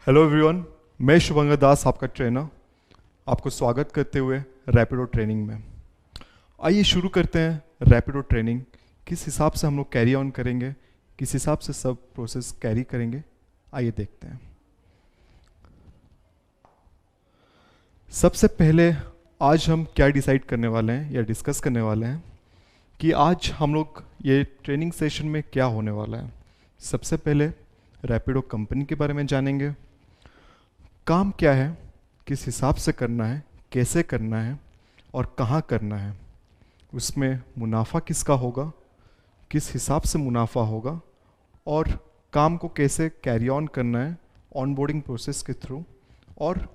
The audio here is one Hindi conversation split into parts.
हेलो एवरीवन, मैं शुभंकर दास, आपका ट्रेनर, आपको स्वागत करते हुए रैपिडो ट्रेनिंग में। आइए शुरू करते हैं रैपिडो ट्रेनिंग। किस हिसाब से हम लोग कैरी ऑन करेंगे, किस हिसाब से सब प्रोसेस कैरी करेंगे, आइए देखते हैं। सबसे पहले आज हम क्या डिसाइड करने वाले हैं या डिस्कस करने वाले हैं कि आज हम लोग ये ट्रेनिंग सेशन में क्या होने वाला है। सबसे पहले रैपिडो कंपनी के बारे में जानेंगे, काम क्या है, किस हिसाब से करना है, कैसे करना है और कहाँ करना है, उसमें मुनाफा किसका होगा, किस हिसाब से मुनाफा होगा और काम को कैसे कैरी ऑन करना है ऑनबोर्डिंग प्रोसेस के थ्रू, और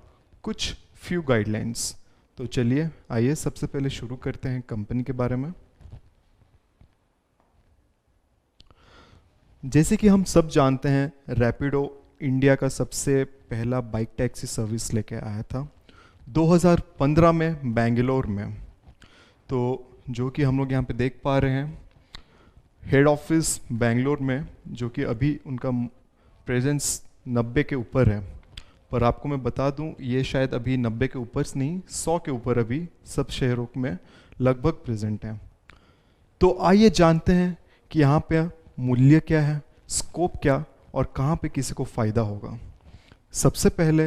कुछ फ्यू गाइडलाइंस। तो चलिए आइए सबसे पहले शुरू करते हैं कंपनी के बारे में। जैसे कि हम सब जानते हैं, रैपिडो इंडिया का सबसे पहला बाइक टैक्सी सर्विस लेके आया था 2015 में बेंगलोर में। तो जो कि हम लोग यहाँ पे देख पा रहे हैं हेड ऑफिस बेंगलोर में, जो कि अभी उनका प्रेजेंस 90 के ऊपर है। पर आपको मैं बता दूं, ये शायद अभी 90 के ऊपर से नहीं, 100 के ऊपर अभी सब शहरों में लगभग प्रेजेंट हैं। तो आइए जानते हैं कि यहाँ पे मूल्य क्या है, स्कोप क्या और कहाँ पे किसी को फ़ायदा होगा। सबसे पहले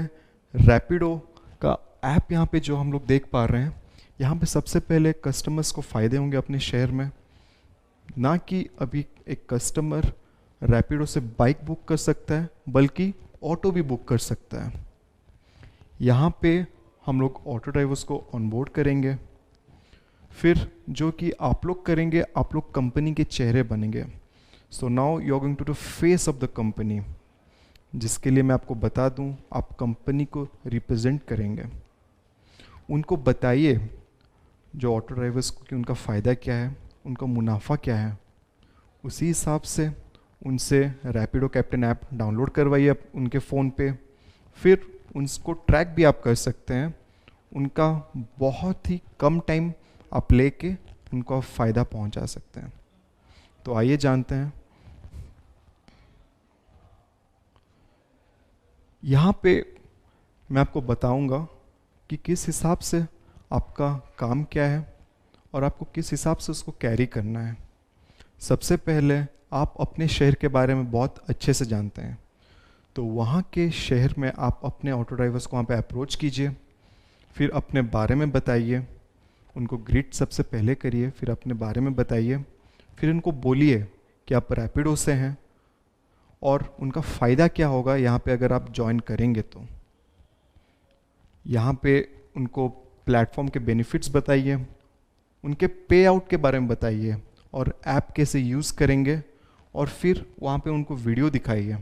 रैपिडो का ऐप यहाँ पे जो हम लोग देख पा रहे हैं, यहाँ पे सबसे पहले कस्टमर्स को फ़ायदे होंगे अपने शहर में। ना कि अभी एक कस्टमर रैपिडो से बाइक बुक कर सकता है, बल्कि ऑटो भी बुक कर सकता है। यहाँ पे हम लोग ऑटो ड्राइवर्स को ऑनबोर्ड करेंगे, फिर जो कि आप लोग करेंगे, आप लोग कंपनी के चेहरे बनेंगे। So now you are going to the face of the company, जिसके लिए मैं आपको बता दूं, आप कंपनी को रिप्रेजेंट करेंगे। उनको बताइए जो ऑटो ड्राइवर्स को कि उनका फ़ायदा क्या है, उनका मुनाफा क्या है। उसी हिसाब से उनसे रैपिडो कैप्टन ऐप डाउनलोड करवाइए उनके फ़ोन पे। फिर उनको ट्रैक भी आप कर सकते हैं। उनका बहुत ही कम टाइम आप लेके उनको फ़ायदा पहुंचा सकते हैं। तो आइए जानते हैं। यहाँ पे मैं आपको बताऊंगा कि किस हिसाब से आपका काम क्या है और आपको किस हिसाब से उसको कैरी करना है। सबसे पहले आप अपने शहर के बारे में बहुत अच्छे से जानते हैं, तो वहाँ के शहर में आप अपने ऑटो ड्राइवर्स को वहाँ पे अप्रोच कीजिए, फिर अपने बारे में बताइए, उनको ग्रीट सबसे पहले करिए, फिर अपने बारे में बताइए, फिर उनको बोलिए कि आप रैपिडो से हैं और उनका फ़ायदा क्या होगा यहाँ पे अगर आप ज्वाइन करेंगे। तो यहाँ पे उनको प्लेटफॉर्म के बेनिफिट्स बताइए, उनके पे आउट के बारे में बताइए और ऐप कैसे यूज़ करेंगे, और फिर वहाँ पे उनको वीडियो दिखाइए।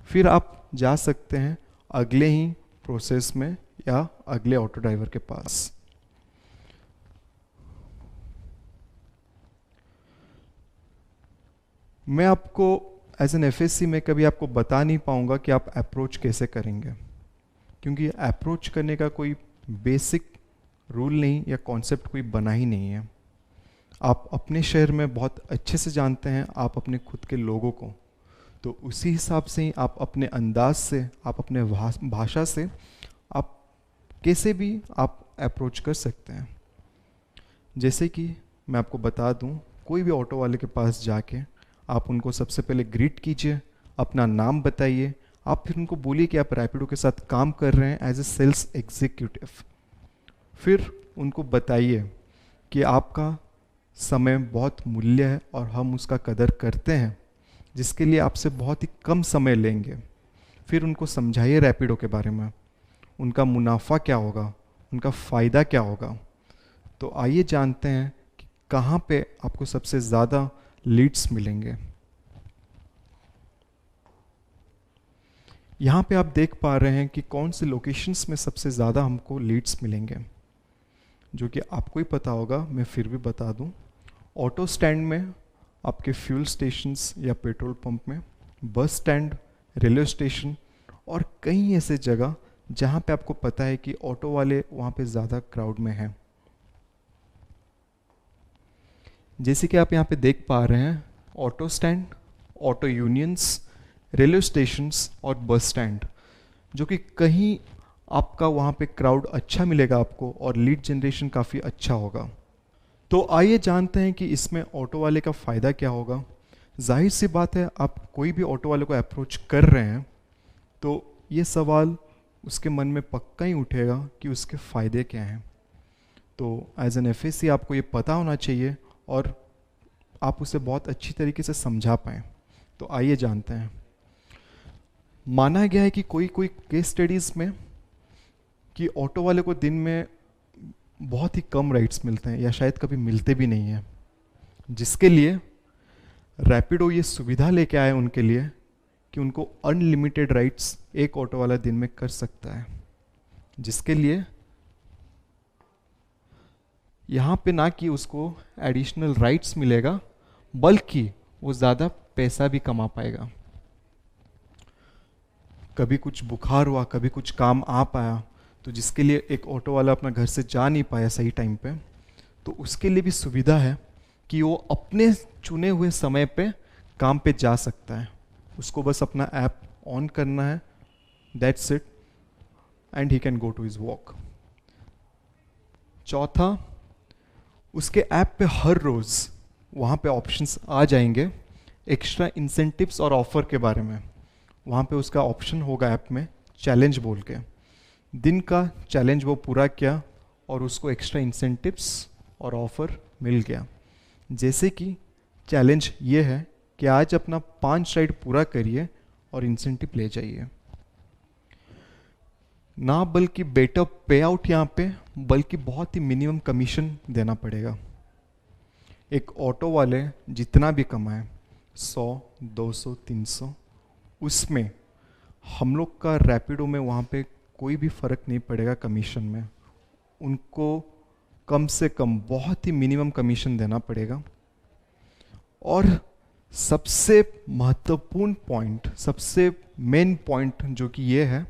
फिर आप जा सकते हैं अगले ही प्रोसेस में या अगले ऑटो ड्राइवर के पास। मैं आपको एज एन एफएससी में कभी आपको बता नहीं पाऊंगा कि आप अप्रोच कैसे करेंगे, क्योंकि अप्रोच करने का कोई बेसिक रूल नहीं या कॉन्सेप्ट कोई बना ही नहीं है। आप अपने शहर में बहुत अच्छे से जानते हैं, आप अपने खुद के लोगों को, तो उसी हिसाब से ही आप अपने अंदाज से, आप अपने भाषा से आप कैसे भी आप अप्रोच कर सकते हैं। जैसे कि मैं आपको बता दूं, कोई भी ऑटो वाले के पास जाके आप उनको सबसे पहले ग्रीट कीजिए, अपना नाम बताइए, आप फिर उनको बोलिए कि आप रैपिडो के साथ काम कर रहे हैं एज ए सेल्स एग्जीक्यूटिव। फिर उनको बताइए कि आपका समय बहुत मूल्य है और हम उसका कदर करते हैं, जिसके लिए आपसे बहुत ही कम समय लेंगे। फिर उनको समझाइए रैपिडो के बारे में, उनका मुनाफा क्या होगा, उनका फ़ायदा क्या होगा। तो आइए जानते हैं कि कहाँ पे आपको सबसे ज़्यादा लीड्स मिलेंगे। यहाँ पे आप देख पा रहे हैं कि कौन से लोकेशंस में सबसे ज़्यादा हमको लीड्स मिलेंगे, जो कि आपको ही पता होगा, मैं फिर भी बता दूं। ऑटो स्टैंड में, आपके फ्यूल स्टेशंस या पेट्रोल पंप में, बस स्टैंड, रेलवे स्टेशन और कई ऐसे जगह जहाँ पे आपको पता है कि ऑटो वाले वहाँ पे ज़्यादा क्राउड में हैं। जैसे कि आप यहाँ पे देख पा रहे हैं, auto stand, auto unions, railway stations और बस स्टैंड, जो कि कहीं आपका वहाँ पे क्राउड अच्छा मिलेगा आपको और लीड जनरेशन काफ़ी अच्छा होगा। तो आइए जानते हैं कि इसमें ऑटो वाले का फ़ायदा क्या होगा। जाहिर सी बात है, आप कोई भी ऑटो वाले को अप्रोच कर रहे हैं तो ये सवाल उसके मन में पक्का ही उठेगा कि उसके फ़ायदे क्या हैं। तो एज एन एफएसी आपको ये पता होना चाहिए और आप उसे बहुत अच्छी तरीके से समझा पाएँ। तो आइए जानते हैं। माना गया है कि कोई कोई केस स्टडीज़ में कि ऑटो वाले को दिन में बहुत ही कम राइड्स मिलते हैं या शायद कभी मिलते भी नहीं हैं, जिसके लिए रैपिडो ये सुविधा लेके आए उनके लिए कि उनको अनलिमिटेड राइड्स एक ऑटो वाला दिन में कर सकता है, जिसके लिए यहाँ पे ना कि उसको एडिशनल राइट्स मिलेगा बल्कि वो ज़्यादा पैसा भी कमा पाएगा। कभी कुछ बुखार हुआ, कभी कुछ काम आ पाया, तो जिसके लिए एक ऑटो वाला अपना घर से जा नहीं पाया सही टाइम पे, तो उसके लिए भी सुविधा है कि वो अपने चुने हुए समय पे काम पे जा सकता है। उसको बस अपना ऐप ऑन करना है, that's it, and he can go to his walk. चौथा, उसके ऐप पे हर रोज़ वहाँ पे ऑप्शंस आ जाएंगे एक्स्ट्रा इंसेंटिव्स और ऑफ़र के बारे में। वहाँ पे उसका ऑप्शन होगा ऐप में चैलेंज बोल के, दिन का चैलेंज वो पूरा किया और उसको एक्स्ट्रा इंसेंटिव्स और ऑफ़र मिल गया। जैसे कि चैलेंज ये है कि आज अपना 5 राइड पूरा करिए और इंसेंटिव ले जाइए। ना बल्कि बेटर पे आउट यहाँ पे, बल्कि बहुत ही मिनिमम कमीशन देना पड़ेगा। एक ऑटो वाले जितना भी कमाए 100, 200, 300, उसमें हम लोग का रैपिडो में वहाँ पे कोई भी फ़र्क नहीं पड़ेगा कमीशन में। उनको कम से कम बहुत ही मिनिमम कमीशन देना पड़ेगा। और सबसे महत्वपूर्ण पॉइंट, सबसे मेन पॉइंट जो कि ये है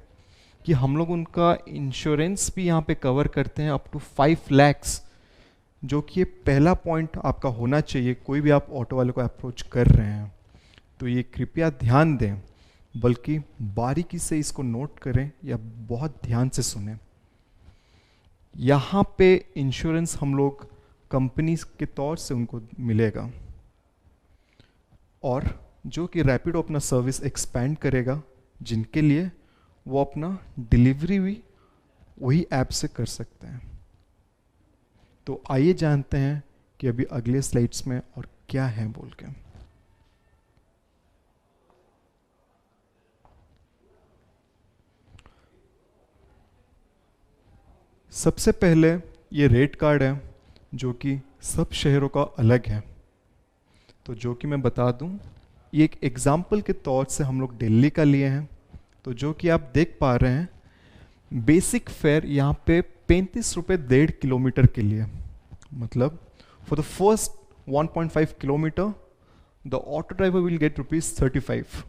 कि हम लोग उनका इंश्योरेंस भी यहाँ पे कवर करते हैं अप टू 5 lakhs, जो कि ये पहला पॉइंट आपका होना चाहिए कोई भी आप ऑटो वाले को अप्रोच कर रहे हैं। तो ये कृपया ध्यान दें, बल्कि बारीकी से इसको नोट करें या बहुत ध्यान से सुनें। यहाँ पे इंश्योरेंस हम लोग कंपनी के तौर से उनको मिलेगा, और जो कि रैपिडो अपना सर्विस एक्सपेंड करेगा, जिनके लिए वो अपना डिलीवरी भी वही ऐप से कर सकते हैं। तो आइए जानते हैं कि अभी अगले स्लाइड्स में और क्या है बोल के। सबसे पहले ये रेट कार्ड है जो कि सब शहरों का अलग है। तो जो कि मैं बता दूं, ये एक एग्जाम्पल के तौर से हम लोग दिल्ली का लिए हैं। तो जो कि आप देख पा रहे हैं, बेसिक फेयर यहाँ पे 35 रुपये 1.5 किलोमीटर के लिए, मतलब for the first 1.5 kilometre the auto driver will get ₹35।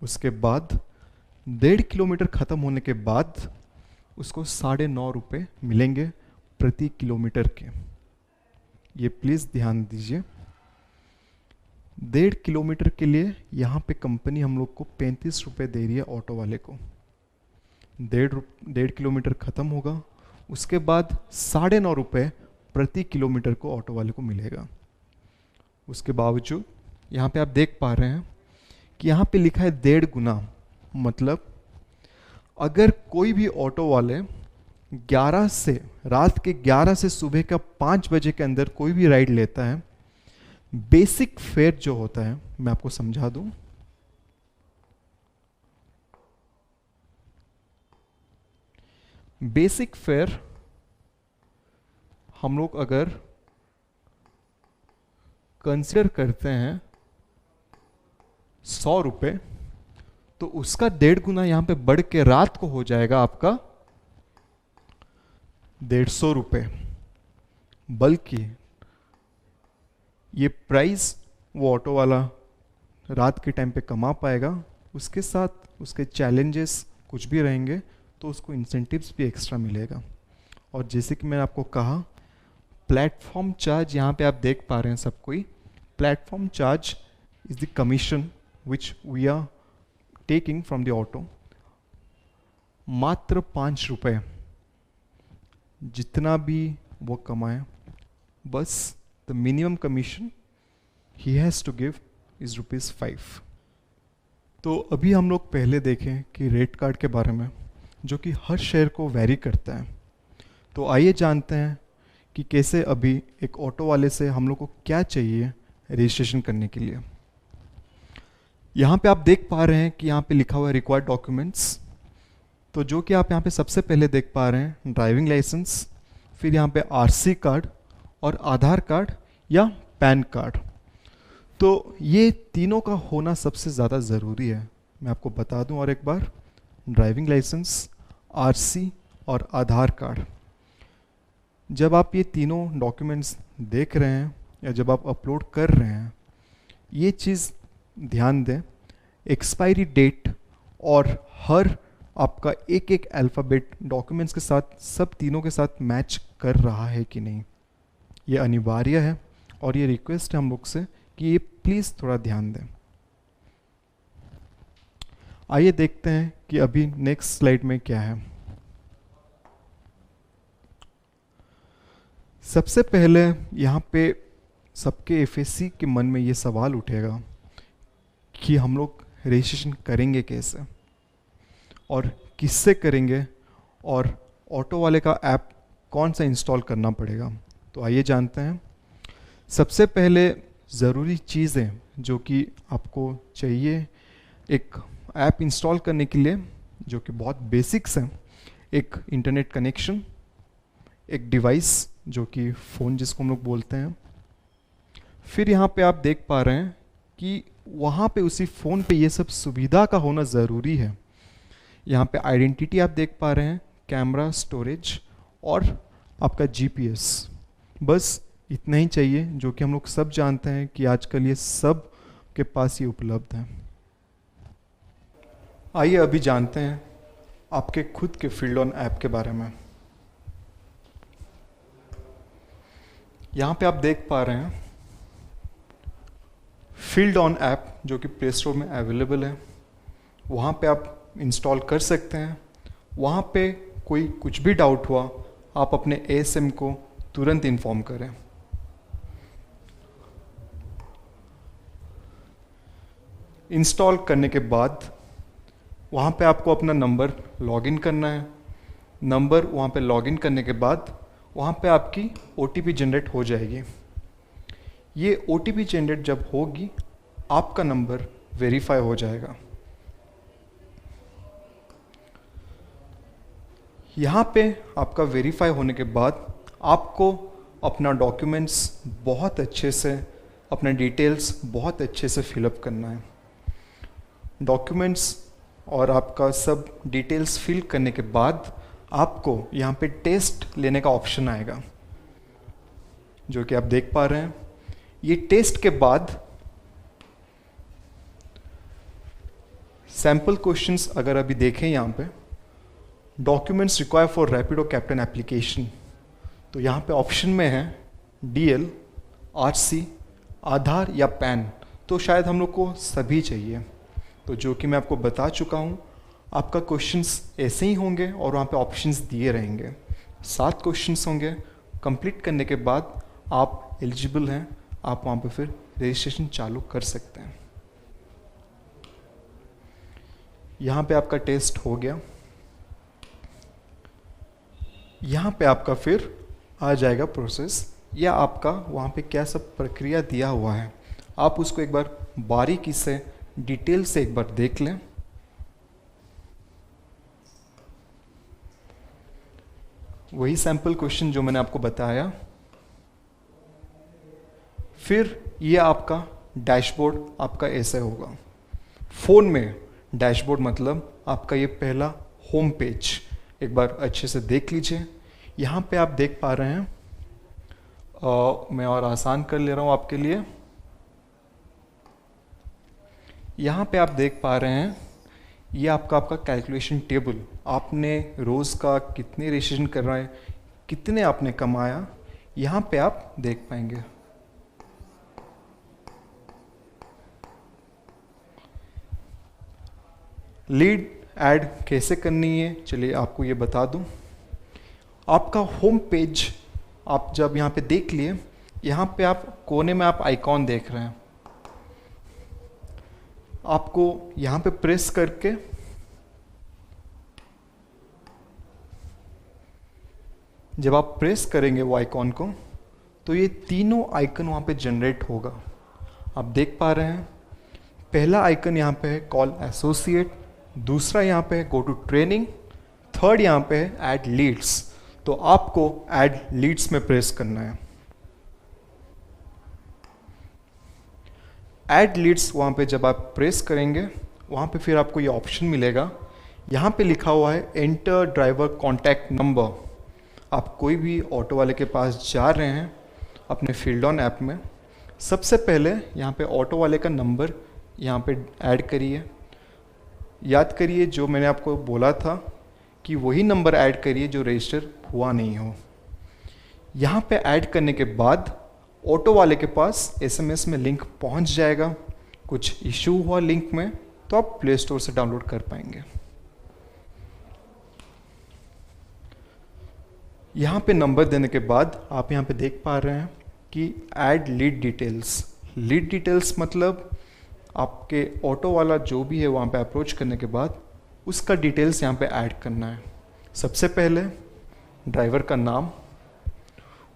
उसके बाद 1.5 किलोमीटर ख़त्म होने के बाद उसको 9.5 रुपये मिलेंगे प्रति किलोमीटर के। ये प्लीज़ ध्यान दीजिए, 1.5 किलोमीटर के लिए यहाँ पे कंपनी हम लोग को 35 रुपये दे रही है ऑटो वाले को। 1.5 किलोमीटर ख़त्म होगा, उसके बाद 9.5 रुपये प्रति किलोमीटर को ऑटो वाले को मिलेगा। उसके बावजूद यहाँ पे आप देख पा रहे हैं कि यहाँ पे लिखा है 1.5 गुना, मतलब अगर कोई भी ऑटो वाले 11 से रात के 11 से सुबह का 5 बजे के अंदर कोई भी राइड लेता है, बेसिक फेयर जो होता है, मैं आपको समझा दूं, बेसिक फेयर हम लोग अगर कंसिडर करते हैं 100 रुपये, तो उसका 1.5 गुना यहां पे बढ़ के रात को हो जाएगा आपका 150 रुपये। बल्कि ये प्राइस वो ऑटो वाला रात के टाइम पे कमा पाएगा, उसके साथ उसके चैलेंजेस कुछ भी रहेंगे तो उसको इंसेंटिव्स भी एक्स्ट्रा मिलेगा। और जैसे कि मैंने आपको कहा, प्लेटफॉर्म चार्ज यहाँ पे आप देख पा रहे हैं सब कोई, platform charge is the commission which we are taking from the auto, मात्र 5 रुपये, जितना भी वो कमाए, बस द मिनिमम कमीशन ही हैज़ टू गिव इज़ ₹5। तो अभी हम लोग पहले देखें कि रेट कार्ड के बारे में, जो कि हर शहर को वैरी करता है। तो आइए जानते हैं कि कैसे अभी एक ऑटो वाले से हम लोग को क्या चाहिए रजिस्ट्रेशन करने के लिए। यहाँ पे आप देख पा रहे हैं कि यहाँ पे लिखा हुआ है रिक्वायर्ड डॉक्यूमेंट्स। तो जो कि आप यहाँ पे सबसे पहले देख पा रहे हैं ड्राइविंग लाइसेंस, फिर यहाँ पे आरसी कार्ड और आधार कार्ड या पैन कार्ड। तो ये तीनों का होना सबसे ज़्यादा ज़रूरी है। मैं आपको बता दूं और एक बार, ड्राइविंग लाइसेंस, आरसी और आधार कार्ड। जब आप ये तीनों डॉक्यूमेंट्स देख रहे हैं या जब आप अपलोड कर रहे हैं, ये चीज़ ध्यान दें, एक्सपायरी डेट और हर आपका एक एक अल्फ़ाबेट डॉक्यूमेंट्स के साथ, सब तीनों के साथ मैच कर रहा है कि नहीं, ये अनिवार्य है। और ये रिक्वेस्ट है हम लोग से कि ये प्लीज़ थोड़ा ध्यान दें। आइए देखते हैं कि अभी नेक्स्ट स्लाइड में क्या है। सबसे पहले यहाँ पे सबके एफएससी के मन में ये सवाल उठेगा कि हम लोग रजिस्ट्रेशन करेंगे कैसे और किससे करेंगे, और ऑटो वाले का ऐप कौन सा इंस्टॉल करना पड़ेगा। तो आइए जानते हैं। सबसे पहले ज़रूरी चीज़ें जो कि आपको चाहिए एक ऐप इंस्टॉल करने के लिए, जो कि बहुत बेसिक्स हैं, एक इंटरनेट कनेक्शन, एक डिवाइस जो कि फ़ोन जिसको हम लोग बोलते हैं। फिर यहाँ पे आप देख पा रहे हैं कि वहाँ पे उसी फ़ोन पे ये सब सुविधा का होना ज़रूरी है। यहाँ पे आइडेंटिटी आप देख पा रहे हैं, कैमरा, स्टोरेज और आपका जीपीएस। बस इतना ही चाहिए, जो कि हम लोग सब जानते हैं कि आजकल ये सब के पास ये उपलब्ध है। आइए अभी जानते हैं आपके खुद के फील्ड ऑन ऐप के बारे में। यहाँ पे आप देख पा रहे हैं फील्ड ऑन ऐप, जो कि प्ले स्टोर में अवेलेबल है। वहाँ पे आप इंस्टॉल कर सकते हैं। वहाँ पे कोई कुछ भी डाउट हुआ, आप अपने एएसएम को तुरंत इन्फॉर्म करें। इंस्टॉल करने के बाद वहाँ पे आपको अपना नंबर लॉगिन करना है। नंबर वहाँ पे लॉगिन करने के बाद वहाँ पे आपकी ओटीपी जनरेट हो जाएगी। ये ओटीपी जनरेट जब होगी, आपका नंबर वेरीफाई हो जाएगा। यहाँ पे आपका वेरीफाई होने के बाद आपको अपना डॉक्यूमेंट्स बहुत अच्छे से, अपना डिटेल्स बहुत अच्छे से फिलअप करना है। डॉक्यूमेंट्स और आपका सब डिटेल्स फिल करने के बाद आपको यहाँ पे टेस्ट लेने का ऑप्शन आएगा, जो कि आप देख पा रहे हैं। ये टेस्ट के बाद सैम्पल क्वेश्चंस अगर अभी देखें यहाँ पे, documents require for Rapido captain application, तो यहाँ पे ऑप्शन में है डीएल, आरसी, आधार या पैन। तो शायद हम लोग को सभी चाहिए। तो जो कि मैं आपको बता चुका हूँ, आपका क्वेश्चंस ऐसे ही होंगे और वहाँ पे ऑप्शंस दिए रहेंगे। 7 क्वेश्चंस होंगे। कंप्लीट करने के बाद आप एलिजिबल हैं, आप वहाँ पे फिर रजिस्ट्रेशन चालू कर सकते हैं। यहाँ पे आपका टेस्ट हो गया। यहाँ पे आपका फिर आ जाएगा प्रोसेस, या आपका वहाँ पे क्या सब प्रक्रिया दिया हुआ है, आप उसको एक बार बारीकी से, डिटेल से एक बार देख लें। वही सैम्पल क्वेश्चन जो मैंने आपको बताया। फिर ये आपका डैशबोर्ड आपका ऐसे होगा। फ़ोन में डैशबोर्ड मतलब आपका ये पहला होम पेज, एक बार अच्छे से देख लीजिए। यहाँ पे आप देख पा रहे हैं, मैं और आसान कर ले रहा हूँ आपके लिए। यहाँ पे आप देख पा रहे हैं, ये आपका कैलकुलेशन टेबल, आपने रोज़ का कितने रजिस्ट्रेशन कर रहा है, कितने आपने कमाया, यहाँ पे आप देख पाएंगे। लीड ऐड कैसे करनी है चलिए आपको ये बता दूं। आपका होम पेज आप जब यहाँ पे देख लिए, यहाँ पे आप कोने में आप आइकॉन देख रहे हैं, आपको यहाँ पे प्रेस करके जब आप प्रेस करेंगे वो आइकॉन को, तो ये तीनों आइकन वहाँ पे जनरेट होगा। आप देख पा रहे हैं पहला आइकन यहाँ पे है कॉल एसोसिएट, दूसरा यहाँ पे है गो टू ट्रेनिंग, थर्ड यहाँ पे है ऐड लीड्स। तो आपको ऐड लीड्स में प्रेस करना है। ऐड लीड्स वहाँ पे जब आप प्रेस करेंगे, वहाँ पे फिर आपको ये ऑप्शन मिलेगा, यहाँ पे लिखा हुआ है एंटर ड्राइवर कॉन्टैक्ट नंबर। आप कोई भी ऑटो वाले के पास जा रहे हैं अपने फील्ड ऑन ऐप में, सबसे पहले यहाँ पे ऑटो वाले का नंबर यहाँ पे ऐड करिए। याद करिए जो मैंने आपको बोला था कि वही नंबर ऐड करिए जो रजिस्टर हुआ नहीं हो। यहाँ पे ऐड करने के बाद ऑटो वाले के पास एसएमएस में लिंक पहुँच जाएगा। कुछ इशू हुआ लिंक में तो आप प्ले स्टोर से डाउनलोड कर पाएंगे। यहाँ पे नंबर देने के बाद आप यहाँ पे देख पा रहे हैं कि add lead details. Lead details मतलब आपके ऑटो वाला जो भी है वहाँ पे अप्रोच करने के बाद उसका डिटेल्स यहाँ पे ऐड करना है। सबसे पहले ड्राइवर का नाम,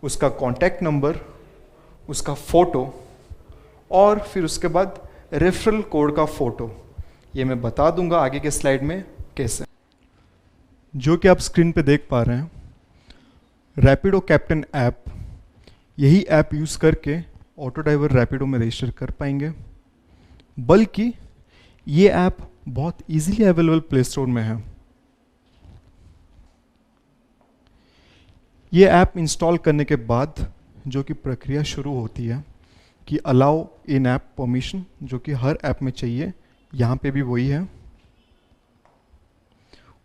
उसका कॉन्टैक्ट नंबर, उसका फ़ोटो और फिर उसके बाद रेफरल कोड का फ़ोटो। ये मैं बता दूंगा आगे के स्लाइड में कैसे। जो कि आप स्क्रीन पे देख पा रहे हैं, रैपिडो कैप्टन ऐप, यही ऐप यूज़ करके ऑटो ड्राइवर रैपिडो में रजिस्टर कर पाएंगे। बल्कि ये ऐप बहुत इजीली अवेलेबल प्ले स्टोर में है। ये ऐप इंस्टॉल करने के बाद जो कि प्रक्रिया शुरू होती है कि अलाउ इन ऐप परमिशन, जो कि हर ऐप में चाहिए, यहाँ पे भी वही है।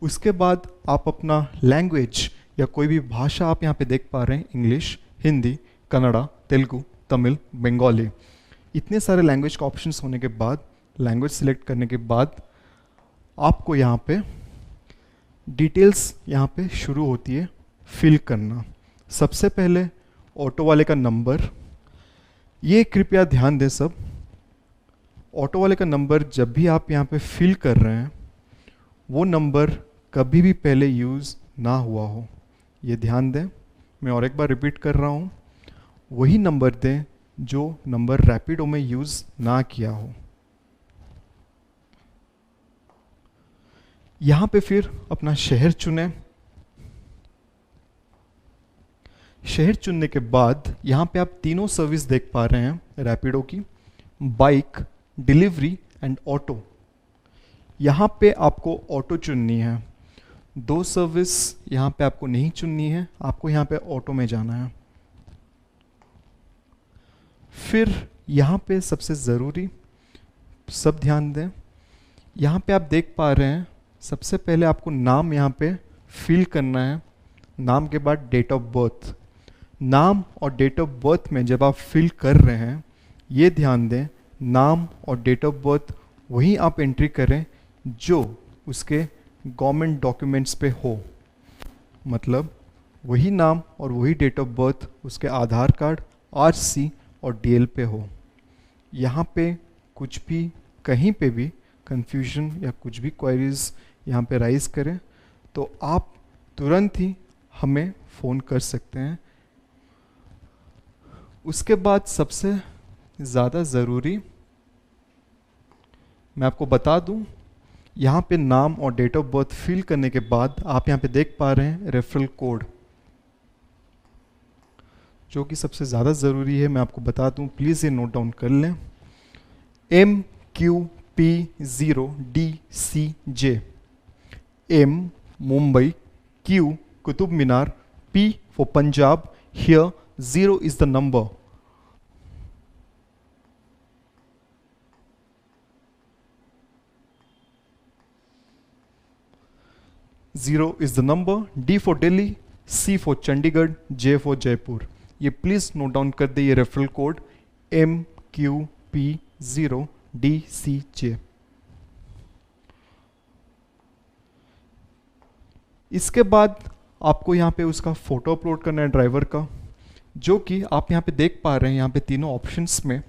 उसके बाद आप अपना लैंग्वेज या कोई भी भाषा आप यहाँ पे देख पा रहे हैं, इंग्लिश, हिंदी, कन्नड़ा, तेलुगु, तमिल, बंगाली, इतने सारे लैंग्वेज का ऑप्शंस होने के बाद, लैंग्वेज सिलेक्ट करने के बाद आपको यहाँ पे डिटेल्स यहाँ पे शुरू होती है फिल करना। सबसे पहले ऑटो वाले का नंबर, ये कृपया ध्यान दें सब, ऑटो वाले का नंबर जब भी आप यहाँ पे फिल कर रहे हैं वो नंबर कभी भी पहले यूज़ ना हुआ हो, ये ध्यान दें। मैं और एक बार रिपीट कर रहा हूँ, वही नंबर दें जो नंबर रैपिडो में यूज़ ना किया हो। यहाँ पे फिर अपना शहर चुनें। शहर चुनने के बाद यहाँ पे आप तीनों सर्विस देख पा रहे हैं रैपिडो की, बाइक, डिलीवरी एंड ऑटो। यहाँ पे आपको ऑटो चुननी है। दो सर्विस यहाँ पे आपको नहीं चुननी है, आपको यहाँ पे ऑटो में जाना है। फिर यहाँ पे सबसे ज़रूरी, सब ध्यान दें, यहाँ पे आप देख पा रहे हैं सबसे पहले आपको नाम यहाँ पे फिल करना है। नाम के बाद डेट ऑफ बर्थ। नाम और डेट ऑफ बर्थ में जब आप फिल कर रहे हैं, ये ध्यान दें नाम और डेट ऑफ बर्थ वही आप एंट्री करें जो उसके गवर्नमेंट डॉक्यूमेंट्स पे हो। मतलब वही नाम और वही डेट ऑफ बर्थ उसके आधार कार्ड, आरसी और डीएल पे हो। यहाँ पे कुछ भी कहीं पे भी कंफ्यूजन या कुछ भी क्वेरीज यहाँ पे राइज करें तो आप तुरंत ही हमें फ़ोन कर सकते हैं। उसके बाद सबसे ज़्यादा ज़रूरी मैं आपको बता दूं, यहाँ पे नाम और डेट ऑफ बर्थ फिल करने के बाद आप यहाँ पे देख पा रहे हैं रेफरल कोड, जो कि सबसे ज़्यादा ज़रूरी है। मैं आपको बता दूं, प्लीज़ ये नोट डाउन कर लें। MQP0DCJ। M Mumbai, Q Qutub Minar, P for Punjab, here 0 is the number. Zero is the number, D for Delhi, C for Chandigarh, J for Jaipur. ये प्लीज़ नोट डाउन कर दे, ये रेफरल कोड MQP0DCJ। इसके बाद आपको यहाँ पे उसका फ़ोटो अपलोड करना है ड्राइवर का, जो कि आप यहाँ पे देख पा रहे हैं। यहाँ पे तीनों ऑप्शंस में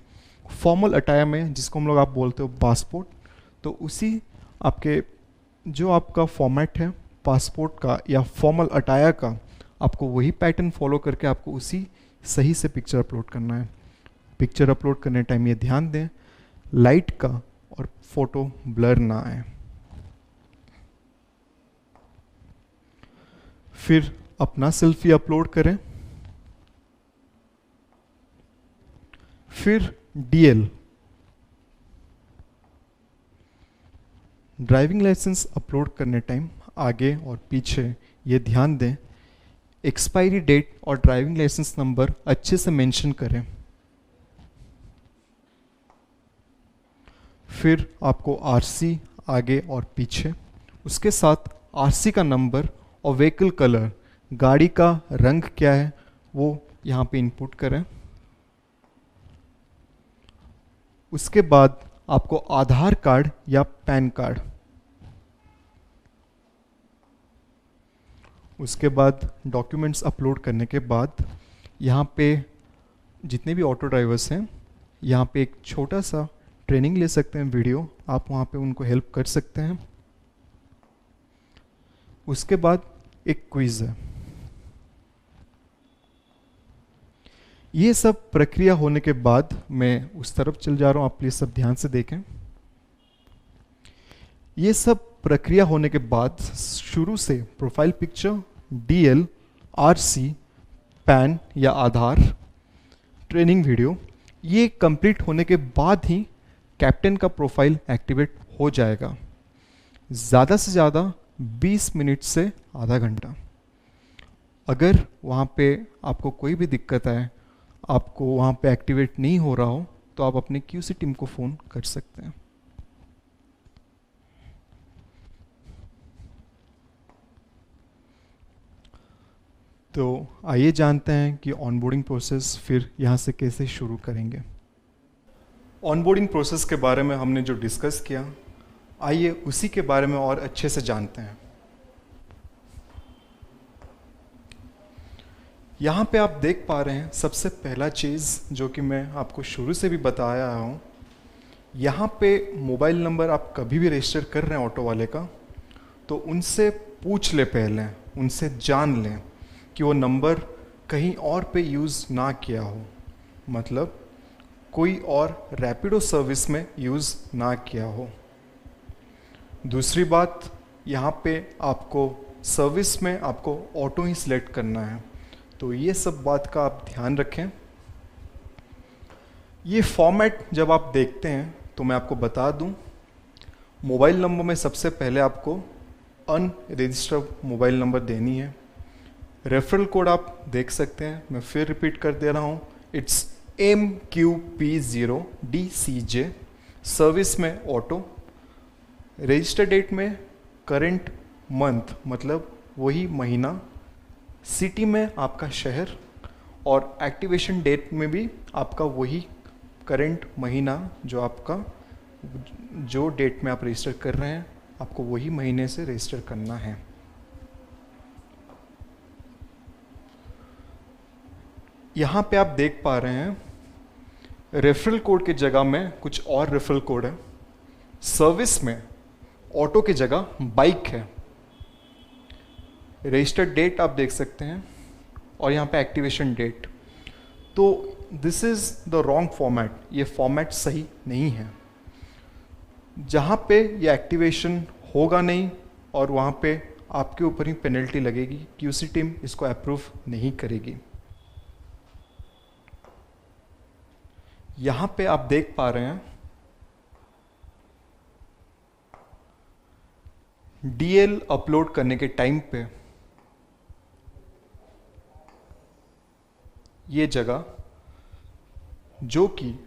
फॉर्मल अटायर में, जिसको हम लोग आप बोलते हो पासपोर्ट, तो उसी आपके जो आपका फॉर्मेट है पासपोर्ट का या फॉर्मल अटायर का, आपको वही पैटर्न फॉलो करके आपको उसी सही से पिक्चर अपलोड करना है। पिक्चर अपलोड करने टाइम ये ध्यान दें लाइट का और फोटो ब्लर ना आए। फिर अपना सेल्फी अपलोड करें। फिर डीएल ड्राइविंग लाइसेंस अपलोड करने टाइम आगे और पीछे ये ध्यान दें एक्सपायरी डेट और ड्राइविंग लाइसेंस नंबर अच्छे से मेंशन करें। फिर आपको आरसी आगे और पीछे, उसके साथ आरसी का नंबर और व्हीकल कलर, गाड़ी का रंग क्या है वो यहाँ पे इनपुट करें। उसके बाद आपको आधार कार्ड या पैन कार्ड, उसके बाद डॉक्यूमेंट्स अपलोड करने के बाद यहाँ पे जितने भी ऑटो ड्राइवर्स हैं यहाँ पे एक छोटा सा ट्रेनिंग ले सकते हैं वीडियो, आप वहाँ पे उनको हेल्प कर सकते हैं। उसके बाद एक क्विज है। ये सब प्रक्रिया होने के बाद मैं उस तरफ चल जा रहा हूँ, आप प्लीज सब ध्यान से देखें। ये सब प्रक्रिया होने के बाद शुरू से profile picture, DL, RC, pan या आधार, ट्रेनिंग वीडियो, ये कंप्लीट होने के बाद ही कैप्टन का प्रोफाइल एक्टिवेट हो जाएगा। ज़्यादा से ज़्यादा 20 मिनट से आधा घंटा। अगर वहाँ पे आपको कोई भी दिक्कत आए, आपको वहाँ पे एक्टिवेट नहीं हो रहा हो, तो आप अपने क्यूसी टीम को फ़ोन कर सकते हैं। तो आइए जानते हैं कि ऑनबोर्डिंग प्रोसेस फिर यहाँ से कैसे शुरू करेंगे। ऑनबोर्डिंग प्रोसेस के बारे में हमने जो डिस्कस किया, आइए उसी के बारे में और अच्छे से जानते हैं। यहाँ पे आप देख पा रहे हैं सबसे पहला चीज़ जो कि मैं आपको शुरू से भी बताया हूँ, यहाँ पे मोबाइल नंबर आप कभी भी रजिस्टर कर रहे हैं ऑटो वाले का, तो उनसे पूछ ले, पहले उनसे जान लें कि वो नंबर कहीं और पे यूज़ ना किया हो, मतलब कोई और रैपिडो सर्विस में यूज़ ना किया हो। दूसरी बात, यहाँ पे आपको सर्विस में आपको ऑटो ही सिलेक्ट करना है, तो ये सब बात का आप ध्यान रखें। ये फॉर्मेट जब आप देखते हैं तो मैं आपको बता दूं, मोबाइल नंबर में सबसे पहले आपको अनरजिस्टर्ड मोबाइल नंबर देनी है। रेफरल कोड आप देख सकते हैं, मैं फिर रिपीट कर दे रहा हूँ, इट्स MQP0DCJ। सर्विस में ऑटो, रजिस्टर डेट में करंट मंथ मतलब वही महीना, सिटी में आपका शहर, और एक्टिवेशन डेट में भी आपका वही करंट महीना, जो आपका जो डेट में आप रजिस्टर कर रहे हैं आपको वही महीने से रजिस्टर करना है। यहाँ पे आप देख पा रहे हैं रेफरल कोड की जगह में कुछ और रेफरल कोड है। सर्विस में ऑटो की जगह बाइक है। रजिस्टर्ड डेट आप देख सकते हैं और यहाँ पे एक्टिवेशन डेट। तो this is the wrong format, ये फॉर्मेट सही नहीं है। जहाँ पे ये एक्टिवेशन होगा नहीं और वहाँ पे आपके ऊपर ही पेनल्टी लगेगी, क्यूसी टीम इसको अप्रूव नहीं करेगी। यहाँ पे आप देख पा रहे हैं डीएल अपलोड करने के टाइम पे ये जगह, जो कि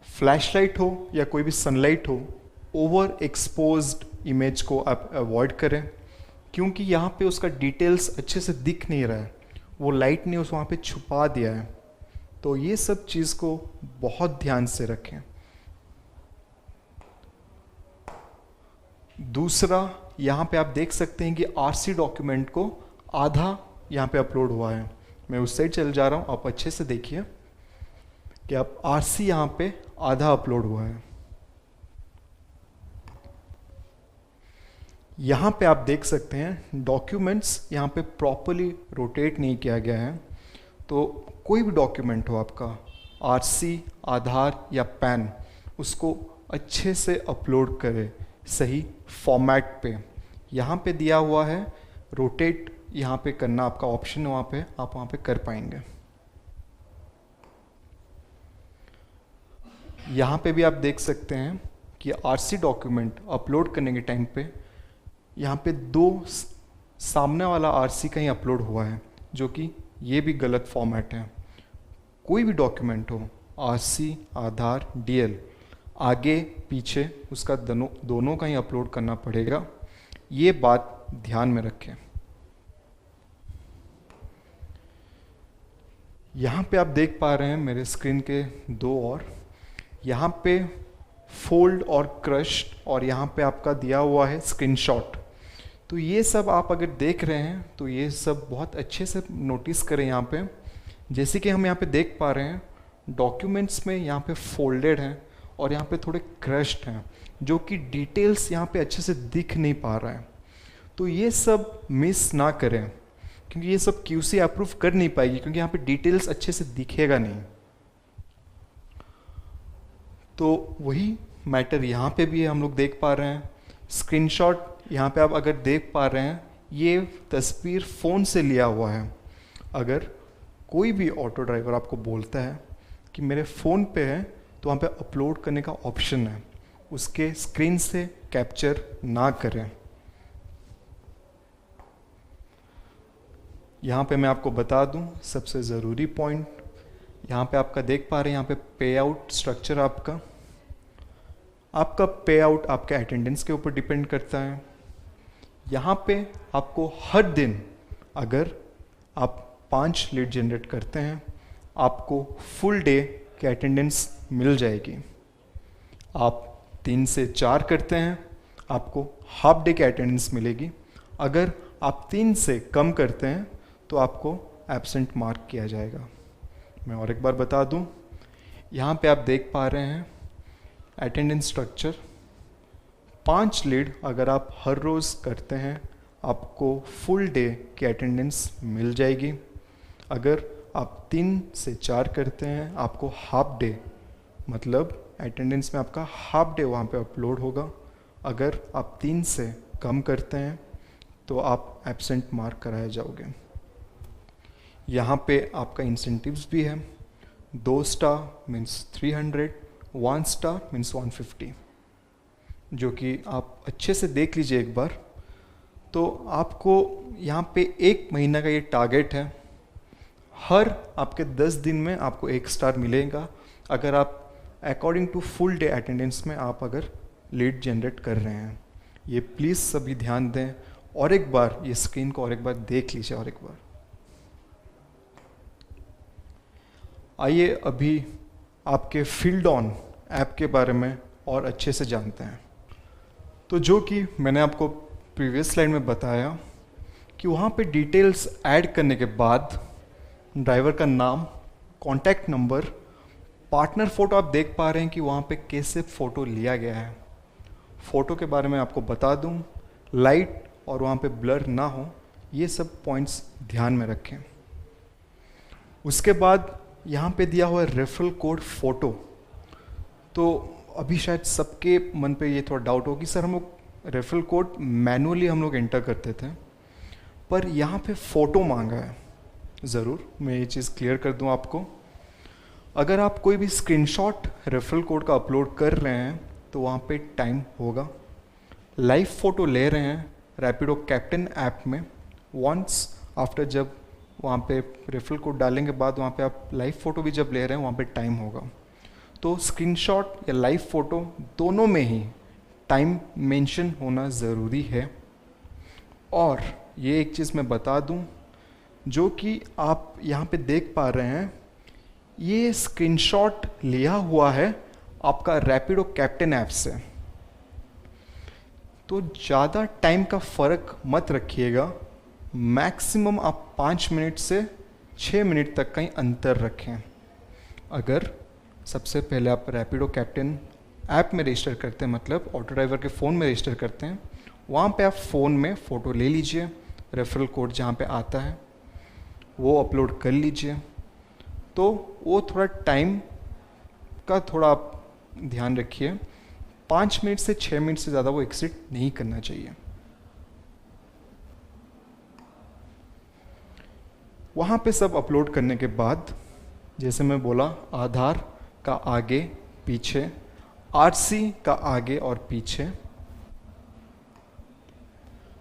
फ्लैशलाइट हो या कोई भी सनलाइट हो, ओवर एक्सपोज्ड इमेज को आप अवॉइड करें, क्योंकि यहाँ पे उसका डिटेल्स अच्छे से दिख नहीं रहा है, वो लाइट ने उस वहाँ पे छुपा दिया है। तो ये सब चीज़ को बहुत ध्यान से रखें। दूसरा, यहाँ पे आप देख सकते हैं कि आरसी डॉक्यूमेंट को आधा यहाँ पे अपलोड हुआ है। मैं उस साइड चल जा रहा हूँ, आप अच्छे से देखिए कि आप आरसी यहाँ पे आधा अपलोड हुआ है। यहाँ पे आप देख सकते हैं डॉक्यूमेंट्स यहाँ पे प्रॉपरली रोटेट नहीं किया गया है। तो कोई भी डॉक्यूमेंट हो आपका, आरसी, आधार या पैन, उसको अच्छे से अपलोड करें सही फॉर्मेट पे। यहाँ पे दिया हुआ है रोटेट, यहाँ पे करना आपका ऑप्शन है, वहाँ पे आप वहाँ पे कर पाएंगे। यहाँ पे भी आप देख सकते हैं कि आरसी डॉक्यूमेंट अपलोड करने के टाइम पे यहाँ पे दो सामने वाला आरसी कहीं अपलोड हुआ है, जो कि ये भी गलत फॉर्मेट है। कोई भी डॉक्यूमेंट हो, आरसी, आधार, डीएल, आगे पीछे उसका दोनों का ही अपलोड करना पड़ेगा। ये बात ध्यान में रखें। यहाँ पे आप देख पा रहे हैं मेरे स्क्रीन के दो और, यहाँ पे फोल्ड और क्रश, और यहाँ पे आपका दिया हुआ है स्क्रीनशॉट। तो ये सब आप अगर देख रहे हैं तो ये सब बहुत अच्छे से नोटिस करें। यहाँ पे जैसे कि हम यहाँ पे देख पा रहे हैं डॉक्यूमेंट्स में यहाँ पे फोल्डेड हैं और यहाँ पे थोड़े क्रश्ड हैं, जो कि डिटेल्स यहाँ पे अच्छे से दिख नहीं पा रहा है। तो ये सब मिस ना करें, क्योंकि ये सब QC अप्रूव कर नहीं पाएगी, क्योंकि यहाँ पे डिटेल्स अच्छे से दिखेगा नहीं। तो वही मैटर यहाँ पे भी हम लोग देख पा रहे हैं। स्क्रीनशॉट यहाँ पे आप अगर देख पा रहे हैं, ये तस्वीर फ़ोन से लिया हुआ है। अगर कोई भी ऑटो ड्राइवर आपको बोलता है कि मेरे फ़ोन पे है, तो वहाँ पे अपलोड करने का ऑप्शन है, उसके स्क्रीन से कैप्चर ना करें। यहाँ पे मैं आपको बता दूँ सबसे ज़रूरी पॉइंट, यहाँ पे आपका देख पा रहे हैं, यहाँ पे पे आउट स्ट्रक्चर आपका पे आउट आपके अटेंडेंस के ऊपर डिपेंड करता है। यहाँ पे आपको हर दिन अगर आप 5 लीड जनरेट करते हैं, आपको फुल डे की अटेंडेंस मिल जाएगी। आप 3 से 4 करते हैं, आपको हाफ डे की अटेंडेंस मिलेगी। अगर आप 3 से कम करते हैं तो आपको एब्सेंट मार्क किया जाएगा। मैं और एक बार बता दूं, यहाँ पे आप देख पा रहे हैं अटेंडेंस स्ट्रक्चर। 5 लीड अगर आप हर रोज़ करते हैं, आपको फुल डे की अटेंडेंस मिल जाएगी। अगर आप 3 से 4 करते हैं, आपको हाफ डे, मतलब अटेंडेंस में आपका हाफ डे वहाँ पे अपलोड होगा। अगर आप 3 से कम करते हैं तो आप एब्सेंट मार्क कराए जाओगे। यहाँ पे आपका इंसेंटिव्स भी है। 2 स्टार मीन्स 300, 1 स्टार मीन्स 150, जो कि आप अच्छे से देख लीजिए एक बार। तो आपको यहाँ पे 1 महीना का ये टारगेट है। हर आपके 10 दिन में आपको 1 स्टार मिलेगा, अगर आप according to full day attendance में आप अगर लीड जनरेट कर रहे हैं। ये प्लीज़ सभी ध्यान दें, और एक बार ये स्क्रीन को और एक बार देख लीजिए और एक बार। आइए अभी आपके फील्ड ऑन ऐप के बारे में और अच्छे से जानते हैं। तो जो कि मैंने आपको प्रीवियस स्लाइड में बताया कि वहाँ पे डिटेल्स ऐड करने के बाद ड्राइवर का नाम, कॉन्टैक्ट नंबर, पार्टनर फ़ोटो आप देख पा रहे हैं कि वहाँ पे कैसे फ़ोटो लिया गया है। फ़ोटो के बारे में आपको बता दूँ, लाइट और वहाँ पे ब्लर ना हो, ये सब पॉइंट्स ध्यान में रखें। उसके बाद यहाँ पे दिया हुआ है रेफरल कोड फ़ोटो। तो अभी शायद सबके मन पे ये थोड़ा डाउट हो कि सर हम लोग रेफरल कोड मैनुअली हम लोग एंटर करते थे, पर यहाँ पे फ़ोटो मांगा है। ज़रूर मैं ये चीज़ क्लियर कर दूँ आपको। अगर आप कोई भी स्क्रीनशॉट रेफरल कोड का अपलोड कर रहे हैं तो वहाँ पे टाइम होगा। लाइव फ़ोटो ले रहे हैं रैपिडो कैप्टन ऐप में, वंस आफ्टर जब वहाँ पे रेफरल कोड डालने के बाद वहाँ पे आप लाइव फ़ोटो भी जब ले रहे हैं वहाँ पे टाइम होगा। तो स्क्रीनशॉट या लाइव फ़ोटो दोनों में ही टाइम मेंशन होना ज़रूरी है। और ये एक चीज़ मैं बता दूँ, जो कि आप यहाँ पे देख पा रहे हैं, ये स्क्रीनशॉट लिया हुआ है आपका रैपिडो कैप्टन ऐप से। तो ज़्यादा टाइम का फ़र्क मत रखिएगा, मैक्सिमम आप 5 मिनट से 6 मिनट तक का ही अंतर रखें। अगर सबसे पहले आप रैपिडो कैप्टन ऐप में रजिस्टर करते हैं, मतलब ऑटो ड्राइवर के फ़ोन में रजिस्टर करते हैं, वहाँ पे आप फ़ोन में फ़ोटो ले लीजिए, रेफरल कोड जहाँ पे आता है वो अपलोड कर लीजिए। तो वो थोड़ा टाइम का थोड़ा आप ध्यान रखिए, 5 मिनट से 6 मिनट से ज़्यादा वो एक्सिट नहीं करना चाहिए। वहाँ पे सब अपलोड करने के बाद, जैसे मैं बोला, आधार का आगे पीछे, आरसी का आगे और पीछे,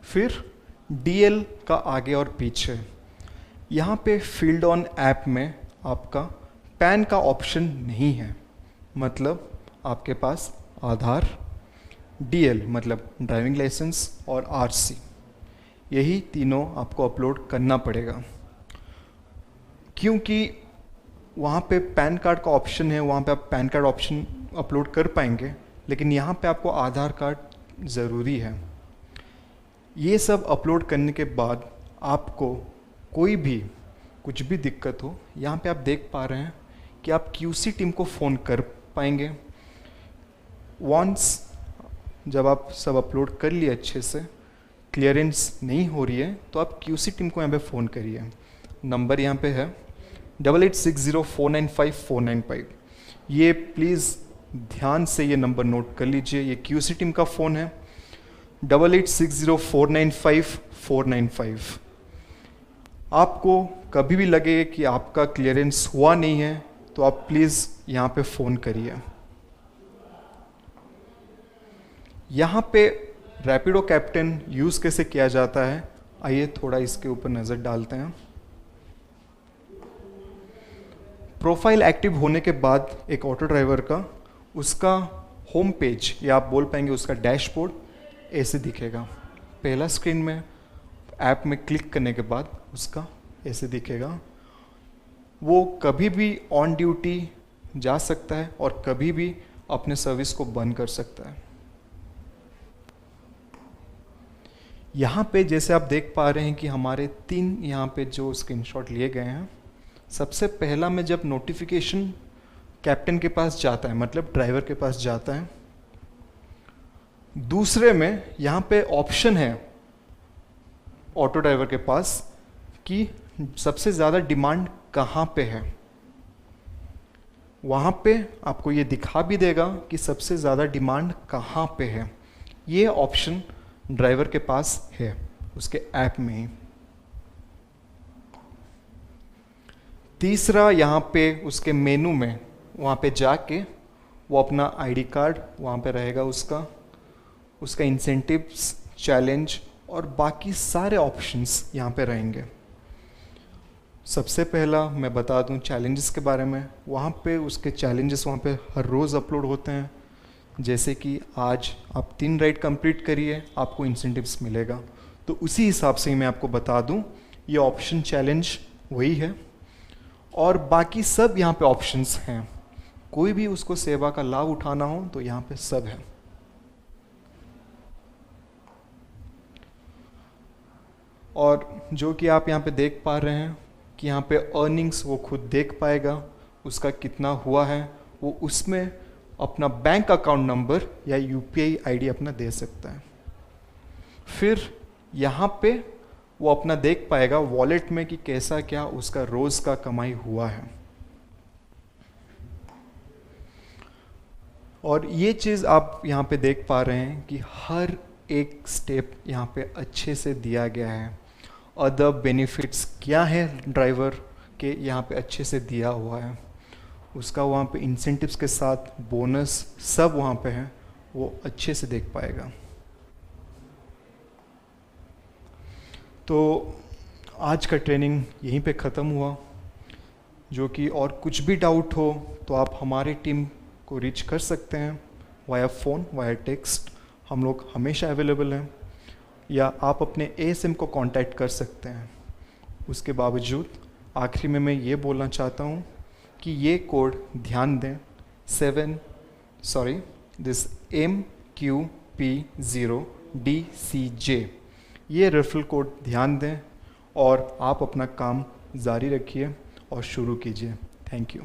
फिर डीएल का आगे और पीछे। यहाँ पे फील्ड ऑन ऐप में आपका पैन का ऑप्शन नहीं है, मतलब आपके पास आधार, डीएल मतलब ड्राइविंग लाइसेंस और आरसी, यही तीनों आपको अपलोड करना पड़ेगा। क्योंकि वहाँ पे पैन कार्ड का ऑप्शन है, वहाँ पे आप पैन कार्ड ऑप्शन अपलोड कर पाएंगे, लेकिन यहाँ पे आपको आधार कार्ड ज़रूरी है। ये सब अपलोड करने के बाद आपको कोई भी कुछ भी दिक्कत हो, यहाँ पे आप देख पा रहे हैं कि आप क्यूसी टीम को फ़ोन कर पाएंगे। वंस जब आप सब अपलोड कर लिए अच्छे से, क्लियरेंस नहीं हो रही है, तो आप क्यूसी टीम को यहाँ पे फ़ोन करिए। नंबर यहाँ पे है 8860495495। ये प्लीज़ ध्यान से ये नंबर नोट कर लीजिए, ये क्यूसी टीम का फ़ोन है, 8860495495। आपको कभी भी लगे कि आपका क्लियरेंस हुआ नहीं है, तो आप प्लीज़ यहाँ पे फ़ोन करिए। यहाँ पे रैपिडो कैप्टन यूज़ कैसे किया जाता है, आइए थोड़ा इसके ऊपर नज़र डालते हैं। प्रोफाइल एक्टिव होने के बाद एक ऑटो ड्राइवर का, उसका होम पेज या आप बोल पाएंगे उसका डैशबोर्ड ऐसे दिखेगा। पहला स्क्रीन में ऐप में क्लिक करने के बाद उसका ऐसे दिखेगा। वो कभी भी ऑन ड्यूटी जा सकता है और कभी भी अपने सर्विस को बंद कर सकता है। यहाँ पे जैसे आप देख पा रहे हैं कि हमारे 3 यहाँ पे जो स्क्रीनशॉट लिए गए हैं। सबसे पहला में जब नोटिफिकेशन कैप्टन के पास जाता है, मतलब ड्राइवर के पास जाता है। दूसरे में यहाँ पे ऑप्शन है ऑटो ड्राइवर के पास कि सबसे ज़्यादा डिमांड कहाँ पे है। वहाँ पे आपको ये दिखा भी देगा कि सबसे ज़्यादा डिमांड कहाँ पे है। ये ऑप्शन ड्राइवर के पास है उसके ऐप में ही। तीसरा, यहाँ पे उसके मेनू में वहाँ पे जाके वो अपना आईडी कार्ड वहाँ पे रहेगा, उसका इंसेंटिव्स, चैलेंज और बाकी सारे ऑप्शंस यहाँ पे रहेंगे। सबसे पहला मैं बता दूं चैलेंजेस के बारे में। वहाँ पे उसके चैलेंजेस वहाँ पे हर रोज़ अपलोड होते हैं। जैसे कि आज आप 3 राइड कंप्लीट करिए, आपको इंसेंटिव्स मिलेगा। तो उसी हिसाब से ही मैं आपको बता दूं, ये ऑप्शन चैलेंज वही है और बाकी सब यहाँ पे ऑप्शंस हैं। कोई भी उसको सेवा का लाभ उठाना हो तो यहाँ पे सब है। और जो कि आप यहाँ पे देख पा रहे हैं कि यहाँ पे अर्निंग्स वो खुद देख पाएगा, उसका कितना हुआ है। वो उसमें अपना बैंक अकाउंट नंबर या यूपीआई आईडी अपना दे सकता है। फिर यहाँ पे वो अपना देख पाएगा वॉलेट में कि कैसा क्या उसका रोज़ का कमाई हुआ है। और ये चीज़ आप यहाँ पे देख पा रहे हैं कि हर एक स्टेप यहाँ पे अच्छे से दिया गया है। अदर बेनिफिट्स क्या है ड्राइवर के, यहाँ पे अच्छे से दिया हुआ है। उसका वहाँ पे इंसेंटिव्स के साथ बोनस सब वहाँ पे है, वो अच्छे से देख पाएगा। तो आज का ट्रेनिंग यहीं पे ख़त्म हुआ। जो कि और कुछ भी डाउट हो तो आप हमारी टीम को रीच कर सकते हैं वाया फ़ोन, वाया टेक्स्ट। हम लोग हमेशा अवेलेबल हैं, या आप अपने एएसएम को कांटेक्ट कर सकते हैं। उसके बावजूद आखिरी में मैं ये बोलना चाहता हूँ कि ये कोड ध्यान दें, दिस MQP0 DCJ। ये रेफरल कोड ध्यान दें और आप अपना काम जारी रखिए और शुरू कीजिए। Thank you.